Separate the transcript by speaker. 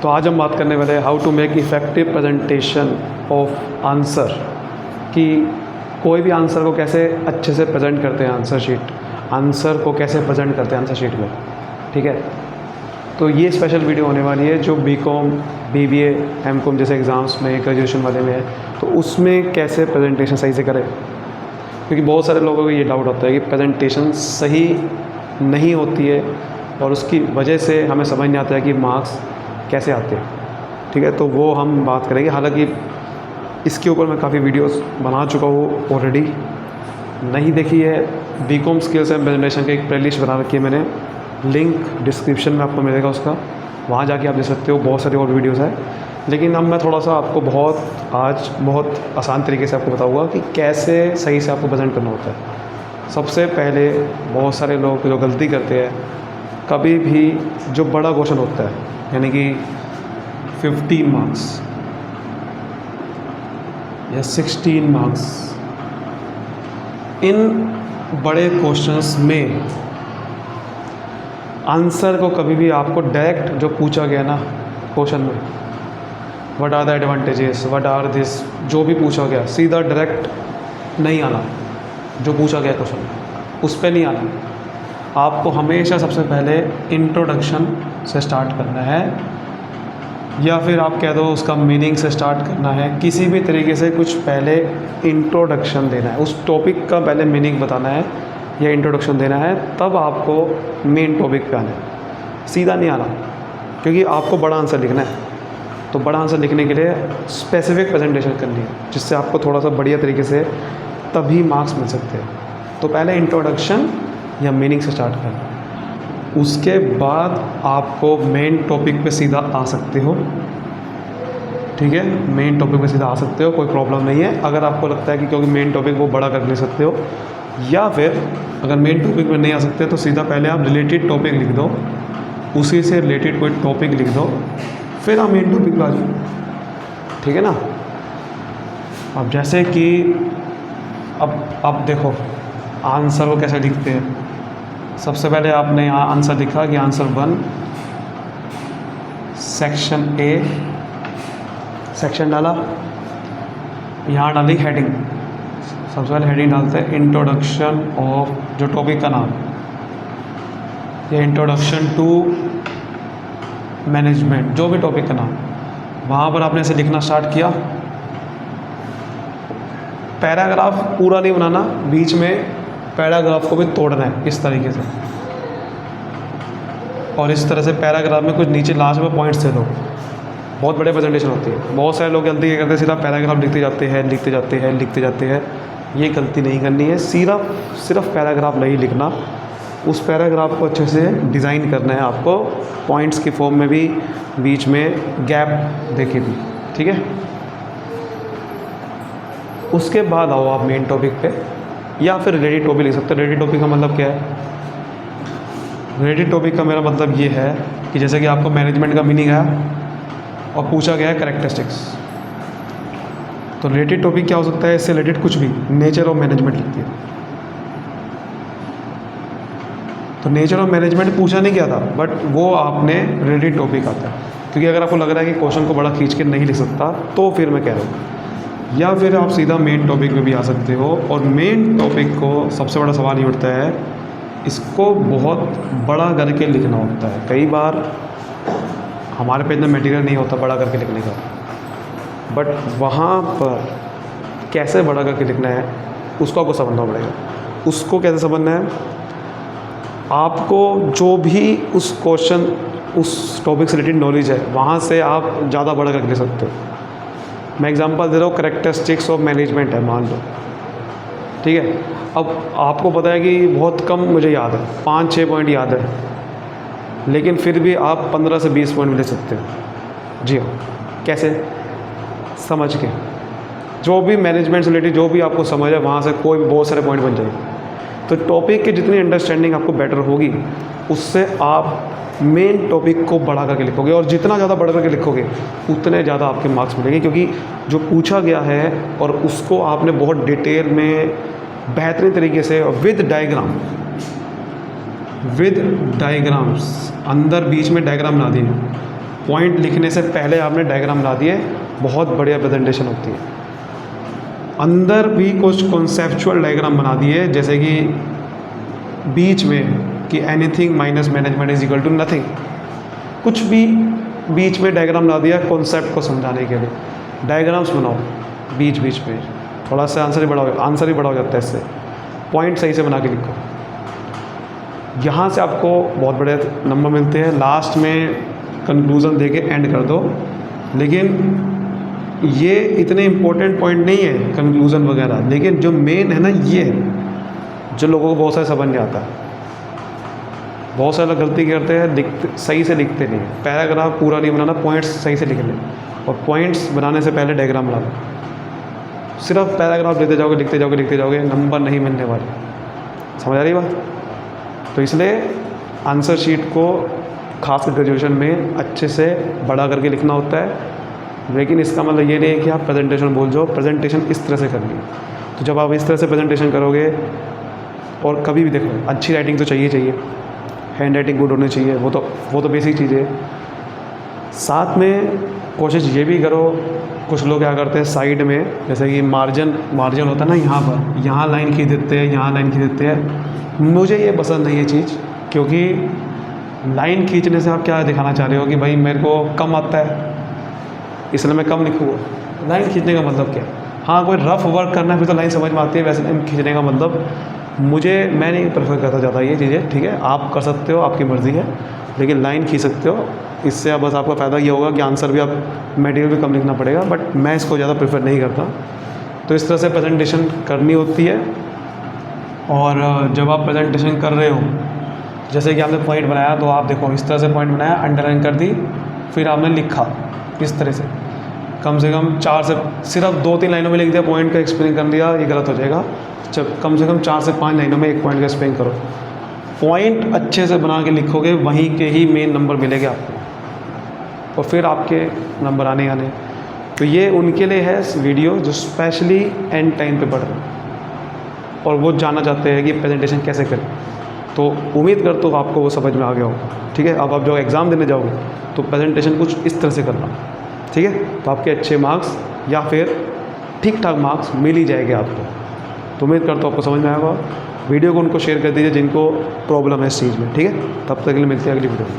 Speaker 1: तो आज हम बात करने वाले हैं how to make effective presentation of answer, कि कोई भी आंसर को कैसे अच्छे से प्रेजेंट करते हैं, आंसर को कैसे प्रेजेंट करते हैं आंसर शीट में। ठीक है, तो ये स्पेशल वीडियो होने वाली है जो बीकॉम, बीबीए, एमकॉम जैसे एग्ज़ाम्स में, ग्रेजुएशन वाले में है, तो उसमें कैसे प्रेजेंटेशन सही से करें। क्योंकि बहुत सारे लोगों को ये डाउट होता है कि प्रेजेंटेशन सही नहीं होती है और उसकी वजह से हमें समझ नहीं आता है कि मार्क्स कैसे आते हैं। ठीक है, तो वो हम बात करेंगे। हालांकि इसके ऊपर मैं काफ़ी वीडियोस बना चुका हूँ ऑलरेडी, नहीं देखी है बीकॉम स्किल्स एंड प्रेजेंटेशन की एक प्लेलिस्ट बना रखी है मैंने, लिंक डिस्क्रिप्शन में आपको मिलेगा उसका, वहाँ जाके आप देख सकते हो। बहुत सारी और वीडियोस हैं, लेकिन अब मैं थोड़ा सा आपको आज बहुत आसान तरीके से आपको बताऊँगा कि कैसे सही से आपको प्रेजेंट करना होता है। सबसे पहले बहुत सारे लोग जो गलती करते हैं, कभी भी जो बड़ा क्वेश्चन होता है, यानी कि 15 मार्क्स या 16 मार्क्स, इन बड़े क्वेश्चंस में आंसर को कभी भी आपको डायरेक्ट जो पूछा गया ना क्वेश्चन में, what are the advantages, what are this, जो भी पूछा गया सीधा डायरेक्ट नहीं आना। जो पूछा गया क्वेश्चन उस पर नहीं आना। आपको हमेशा सबसे पहले इंट्रोडक्शन से स्टार्ट करना है, या फिर आप कह दो उसका मीनिंग से स्टार्ट करना है। किसी भी तरीके से कुछ पहले इंट्रोडक्शन देना है, उस टॉपिक का पहले मीनिंग बताना है या इंट्रोडक्शन देना है, तब आपको मेन टॉपिक पे आना है। सीधा नहीं आना, क्योंकि आपको बड़ा आंसर लिखना है। तो बड़ा आंसर लिखने के लिए स्पेसिफिक प्रेजेंटेशन करनी है, जिससे आपको थोड़ा सा बढ़िया तरीके से तभी मार्क्स मिल सकते हैं। तो पहले इंट्रोडक्शन या मीनिंग से स्टार्ट करना, उसके बाद आपको मेन टॉपिक पे सीधा आ सकते हो। ठीक है, मेन टॉपिक पे सीधा आ सकते हो, कोई प्रॉब्लम नहीं है। अगर आपको लगता है कि क्योंकि मेन टॉपिक वो बड़ा कर ले सकते हो, या फिर अगर मेन टॉपिक में नहीं आ सकते तो सीधा पहले आप रिलेटेड टॉपिक लिख दो, उसी से रिलेटेड कोई टॉपिक लिख दो, फिर आप मेन टॉपिक पर आ जाओ। ठीक है ना। अब जैसे कि अब देखो आंसर को कैसे लिखते हैं। सबसे पहले आपने यहाँ आंसर लिखा कि आंसर 1 सेक्शन ए, सेक्शन डाला, यहाँ डाली हेडिंग। सबसे पहले हेडिंग डालते हैं इंट्रोडक्शन ऑफ, जो टॉपिक का नाम, या इंट्रोडक्शन टू मैनेजमेंट, जो भी टॉपिक का नाम। वहाँ पर आपने ऐसे लिखना स्टार्ट किया। पैराग्राफ पूरा नहीं बनाना, बीच में पैराग्राफ को भी तोड़ना है इस तरीके से, और इस तरह से पैराग्राफ में कुछ नीचे लास्ट में पॉइंट्स दे दो। बहुत बड़े प्रेजेंटेशन होती है। बहुत सारे लोग गलती करते हैं, सीधा पैराग्राफ लिखते जाते हैं। ये गलती नहीं करनी है। सिर्फ पैराग्राफ नहीं लिखना, उस पैराग्राफ को अच्छे से डिज़ाइन करना है आपको, पॉइंट्स की फॉर्म में भी, बीच में गैप देके भी। ठीक है, उसके बाद आओ आप मेन टॉपिक पे, या फिर रिलेटेड टॉपिक लिख सकते हो। रिलेटेड टॉपिक का मतलब क्या है? रिलेटेड टॉपिक का मेरा मतलब ये है कि जैसे कि आपको मैनेजमेंट का मीनिंग आया और पूछा गया है कैरेक्टरिस्टिक्स, तो रिलेटेड टॉपिक क्या हो सकता है? इससे रिलेटेड कुछ भी, नेचर ऑफ मैनेजमेंट लिखती है। तो नेचर ऑफ मैनेजमेंट पूछा नहीं गया था, बट वो आपने रिलेटेड टॉपिक आता है। क्योंकि अगर आपको लग रहा है कि क्वेश्चन को बड़ा खींच के नहीं लिख सकता, तो फिर मैं कह रहा हूँ, या फिर आप सीधा मेन टॉपिक पे भी आ सकते हो। और मेन टॉपिक को सबसे बड़ा सवाल ये उठता है, इसको बहुत बड़ा करके लिखना होता है। कई बार हमारे पे इतना मटेरियल नहीं होता बड़ा करके लिखने का, बट वहाँ पर कैसे बड़ा करके लिखना है उसको आपको समझना पड़ेगा। उसको कैसे समझना है? आपको जो भी उस क्वेश्चन, उस टॉपिक से रिलेटेड नॉलेज है, वहाँ से आप ज़्यादा बड़ा करके लिख सकते हो। मैं एग्जांपल दे रहा हूँ, कैरेक्टरिस्टिक्स ऑफ मैनेजमेंट है, मान लो। ठीक है, अब आपको पता है कि बहुत कम मुझे याद है, 5-6 पॉइंट याद है, लेकिन फिर भी आप 15 से 20 पॉइंट ले सकते हो। जी हाँ, कैसे? समझ के, जो भी मैनेजमेंट से रिलेटेड जो भी आपको समझ है, वहाँ से कोई भी बहुत सारे पॉइंट बन जाएंगे। तो टॉपिक की जितनी अंडरस्टैंडिंग आपको बेटर होगी, उससे आप मेन टॉपिक को बढ़ा करके लिखोगे, और जितना ज़्यादा बढ़ा करके लिखोगे उतने ज़्यादा आपके मार्क्स मिलेंगे। क्योंकि जो पूछा गया है और उसको आपने बहुत डिटेल में, बेहतरीन तरीके से, विद डायग्राम्स, अंदर बीच में डायग्राम बना दिए, पॉइंट लिखने से पहले आपने डायग्राम बना दिए, बहुत बढ़िया प्रेजेंटेशन होती है। अंदर भी कुछ कॉन्सेप्चुअल डायग्राम बना दिए, जैसे कि बीच में कि anything minus management is equal to nothing, कुछ भी बीच में डायग्राम बना दिया कॉन्सेप्ट को समझाने के लिए। डायग्राम्स बनाओ बीच बीच में, थोड़ा सा आंसर ही बड़ा हो जाता है इससे। पॉइंट सही से बना के लिखो, यहाँ से आपको बहुत बड़े नंबर मिलते हैं। लास्ट में कंक्लूज़न दे के एंड कर दो, लेकिन ये इतने इम्पोर्टेंट पॉइंट नहीं है कंक्लूज़न वगैरह, लेकिन जो मेन है ना ये है, जो लोगों को बहुत सारे समझ नहीं आता है। बहुत सारे लोग गलती करते हैं, सही से लिखते नहीं है। पैराग्राफ पूरा नहीं बनाना, पॉइंट्स सही से लिख लें, और पॉइंट्स बनाने से पहले डायग्राम बना लो। सिर्फ पैराग्राफ लिखते जाओगे, नंबर नहीं मिलने वाले। समझ आ रही बात? तो इसलिए आंसर शीट को खासकर ग्रेजुएशन में अच्छे से बड़ा करके लिखना होता है। लेकिन इसका मतलब ये नहीं है कि आप प्रेजेंटेशन भूल जाओ। प्रेजेंटेशन इस तरह से करनी है। तो जब आप इस तरह से प्रेजेंटेशन करोगे, और कभी भी देखो अच्छी राइटिंग तो चाहिए, हैंड राइटिंग गुड होनी चाहिए, वो तो बेसिक चीज़ है। साथ में कोशिश ये भी करो, कुछ लोग क्या करते हैं साइड में, जैसे कि मार्जिन होता है ना, यहाँ लाइन खींच देते हैं, यहाँ लाइन खींच देते हैं। मुझे ये पसंद नहीं है चीज़, क्योंकि लाइन खींचने से आप क्या दिखाना चाह रहे हो कि भाई मेरे को कम आता है इसलिए मैं कम लिखूँगा। लाइन खींचने का मतलब क्या है? हाँ, कोई रफ वर्क करना है फिर तो लाइन समझ में आती है, वैसे लाइन खींचने का मतलब मैं नहीं प्रेफर करता ज़्यादा ये चीज़ें। ठीक है, आप कर सकते हो, आपकी मर्ज़ी है, लेकिन लाइन खींच सकते हो। इससे अब बस आपका फ़ायदा ये होगा कि आंसर भी आप मटेरियल भी कम लिखना पड़ेगा, बट मैं इसको ज़्यादा प्रेफर नहीं करता। तो इस तरह से प्रेजेंटेशन करनी होती है। और जब आप प्रेजेंटेशन कर रहे हो, जैसे कि आपने पॉइंट बनाया, तो आप देखो इस तरह से पॉइंट बनाया, अंडरलाइन कर दी, फिर आपने लिखा इस तरह से, कम से कम 4 से सिर्फ 2-3 लाइनों में लिख दिया, पॉइंट का एक्सप्लेन कर दिया, ये गलत हो जाएगा। जब कम से कम 4 से 5 लाइनों में एक पॉइंट का एक्सप्लेन करो। पॉइंट अच्छे से बना के लिखोगे, वहीं के ही मेन नंबर मिलेंगे आपको, और फिर आपके नंबर आने। तो ये उनके लिए है वीडियो जो स्पेशली एंड टाइम पे पढ़ रहे हैं और वो जानना चाहते हैं कि प्रेजेंटेशन कैसे करें। तो उम्मीद करता हूँ आपको वो समझ में आ गया होगा। ठीक है, अब आप जो एग्ज़ाम देने जाओगे तो प्रेजेंटेशन कुछ इस तरह से करना। ठीक है, तो आपके अच्छे मार्क्स या फिर ठीक ठाक मार्क्स मिल ही जाएंगे आपको। तो उम्मीद करता हूँ आपको समझ में आएगा। वीडियो को उनको शेयर कर दीजिए जिनको प्रॉब्लम है इस चीज़ में। ठीक है, तब तक के लिए मिलते हैं अगली वीडियो में।